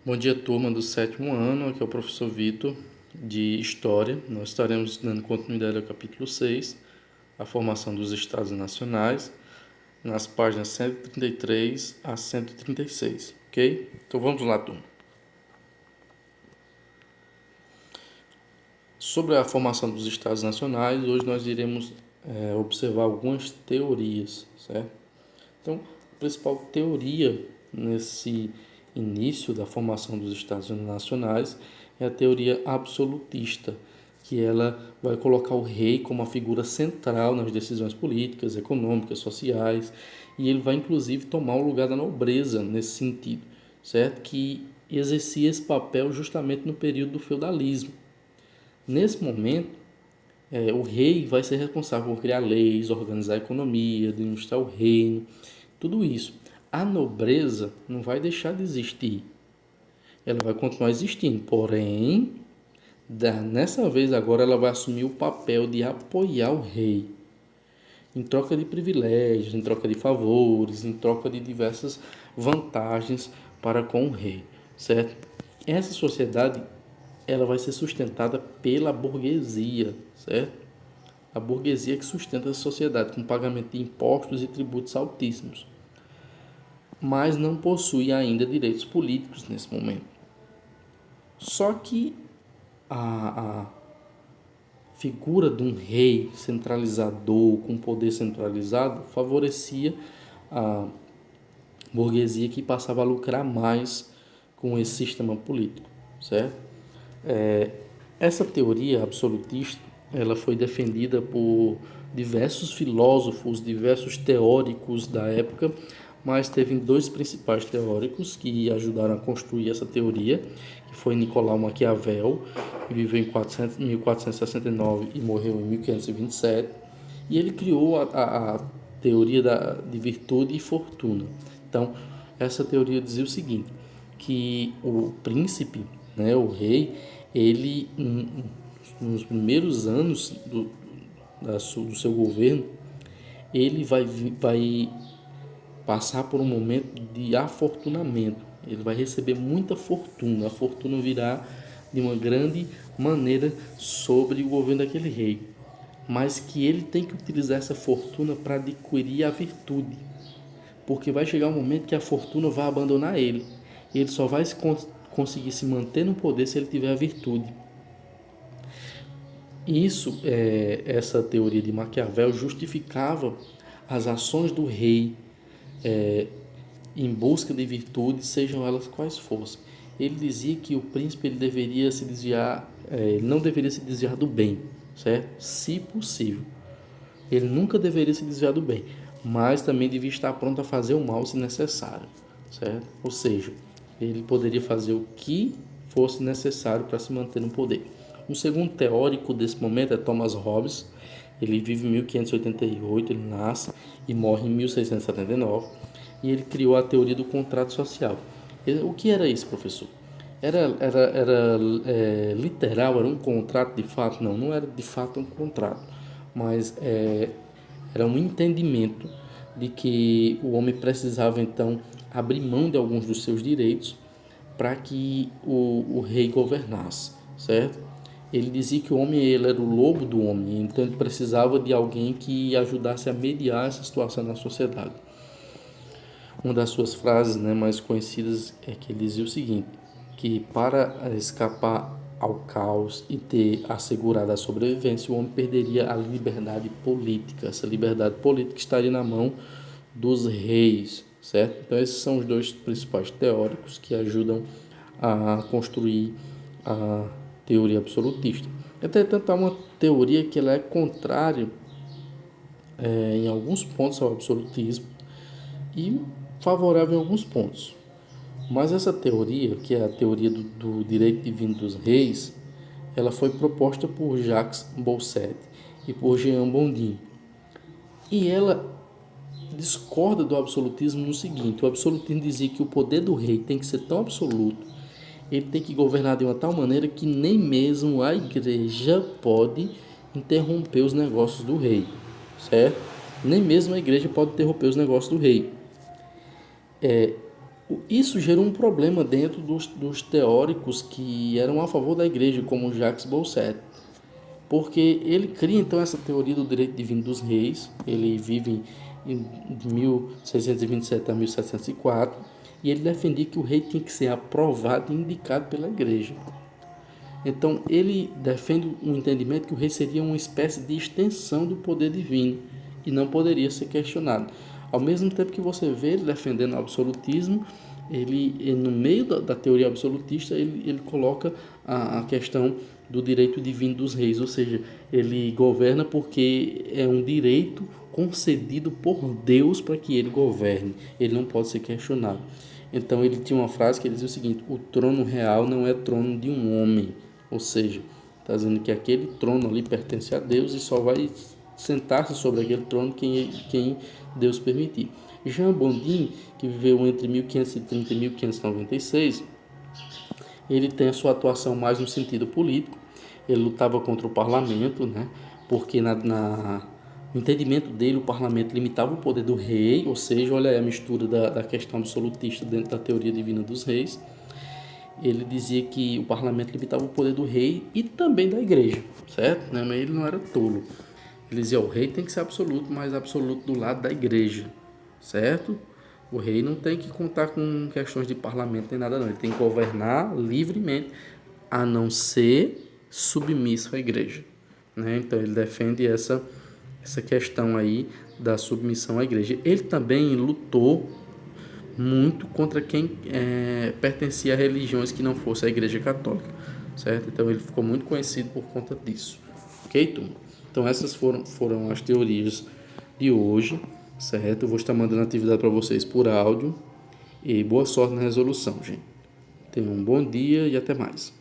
Bom dia, turma do sétimo ano. Aqui é o professor Vitor, de História. Nós estaremos dando continuidade ao capítulo 6, a formação dos Estados Nacionais, nas páginas 133 a 136, ok? Então vamos lá, turma. Sobre a formação dos Estados Nacionais, hoje nós iremos observar algumas teorias, certo? Então, a principal teoria nesse início da formação dos Estados Nacionais é a teoria absolutista, que ela vai colocar o rei como a figura central nas decisões políticas, econômicas, sociais, e ele vai inclusive tomar o lugar da nobreza nesse sentido, certo? Que exercia esse papel justamente no período do feudalismo. Nesse momento, o rei vai ser responsável por criar leis, organizar a economia, administrar o reino, tudo isso. A nobreza não vai deixar de existir. Ela vai continuar existindo, porém, nessa vez agora ela vai assumir o papel de apoiar o rei, em troca de privilégios, em troca de favores, em troca de diversas vantagens para com o rei, certo? Essa sociedade ela vai ser sustentada pela burguesia, certo? A burguesia que sustenta a sociedade com pagamento de impostos e tributos altíssimos, mas não possui ainda direitos políticos nesse momento. Só que a figura de um rei centralizador, com poder centralizado, favorecia a burguesia que passava a lucrar mais com esse sistema político, certo? Essa teoria absolutista ela foi defendida por diversos filósofos, diversos teóricos da época, mas teve dois principais teóricos que ajudaram a construir essa teoria, que foi Nicolau Maquiavel, que viveu em 1469 e morreu em 1527, e ele criou a teoria de virtude e fortuna. Então, essa teoria dizia o seguinte, que o príncipe, né, o rei, ele nos primeiros anos do seu governo, ele vai passar por um momento de afortunamento. Ele vai receber muita fortuna. A fortuna virá de uma grande maneira sobre o governo daquele rei. Mas que ele tem que utilizar essa fortuna para adquirir a virtude. Porque vai chegar um momento que a fortuna vai abandonar ele. Ele só vai conseguir se manter no poder se ele tiver a virtude. Isso, essa teoria de Maquiavel justificava as ações do rei em busca de virtudes, sejam elas quais fossem. Ele dizia que o príncipe ele deveria se desviar, ele não deveria se desviar do bem, certo? Se possível. Ele nunca deveria se desviar do bem, mas também devia estar pronto a fazer o mal se necessário, certo? Ou seja, ele poderia fazer o que fosse necessário para se manter no poder. Um segundo teórico desse momento é Thomas Hobbes. Ele vive em 1588, ele nasce e morre em 1679, e ele criou a teoria do contrato social. O que era isso, professor? Era literal, era um contrato de fato? Não, não era de fato um contrato, mas era um entendimento de que o homem precisava então abrir mão de alguns dos seus direitos para que o rei governasse, certo? Ele dizia que o homem ele era o lobo do homem, então ele precisava de alguém que ajudasse a mediar essa situação na sociedade. Uma das suas frases, né, mais conhecidas é que ele dizia o seguinte, que para escapar ao caos e ter assegurado a sobrevivência, o homem perderia a liberdade política. Essa liberdade política estaria na mão dos reis, certo? Então esses são os dois principais teóricos que ajudam a construir a teoria absolutista. Entretanto, há uma teoria que ela é contrária em alguns pontos ao absolutismo e favorável em alguns pontos. Mas essa teoria, que é a teoria do direito divino dos reis, ela foi proposta por Jacques Bousset e por Jean Bondin. E ela discorda do absolutismo no seguinte: o absolutismo dizia que o poder do rei tem que ser tão absoluto, ele tem que governar de uma tal maneira que nem mesmo a igreja pode interromper os negócios do rei, certo? Nem mesmo a igreja pode interromper os negócios do rei. Isso gerou um problema dentro dos teóricos que eram a favor da igreja, como Jacques Bousset, porque ele cria então essa teoria do direito divino dos reis. Ele vive em 1627 a 1704 e ele defendia que o rei tinha que ser aprovado e indicado pela igreja. Então ele defende um entendimento que o rei seria uma espécie de extensão do poder divino e não poderia ser questionado. Ao mesmo tempo que você vê ele defendendo o absolutismo, ele no meio da teoria absolutista, ele coloca a questão do direito divino dos reis, ou seja, ele governa porque é um direito concedido por Deus para que ele governe, ele não pode ser questionado. Então ele tinha uma frase que ele dizia o seguinte: o trono real não é trono de um homem, ou seja, está dizendo que aquele trono ali pertence a Deus e só vai sentar-se sobre aquele trono quem Deus permitir. Jean Bodin, que viveu entre 1530 e 1596, ele tem a sua atuação mais no sentido político. Ele lutava contra o parlamento, né? Porque no entendimento dele, o parlamento limitava o poder do rei, ou seja, olha aí a mistura da questão absolutista dentro da teoria divina dos reis. Ele dizia que o parlamento limitava o poder do rei e também da igreja, certo? Mas ele não era tolo. Ele dizia: o rei tem que ser absoluto, mas absoluto do lado da igreja, certo? O rei não tem que contar com questões de parlamento nem nada não. Ele tem que governar livremente, a não ser submisso à igreja, né? Então ele defende essa questão aí da submissão à igreja. Ele também lutou muito contra quem pertencia a religiões que não fosse a igreja católica, certo? Então ele ficou muito conhecido por conta disso, ok, turma? Então essas foram as teorias de hoje, certo? Eu vou estar mandando atividade para vocês por áudio e boa sorte na resolução, gente. Tenham um bom dia e até mais.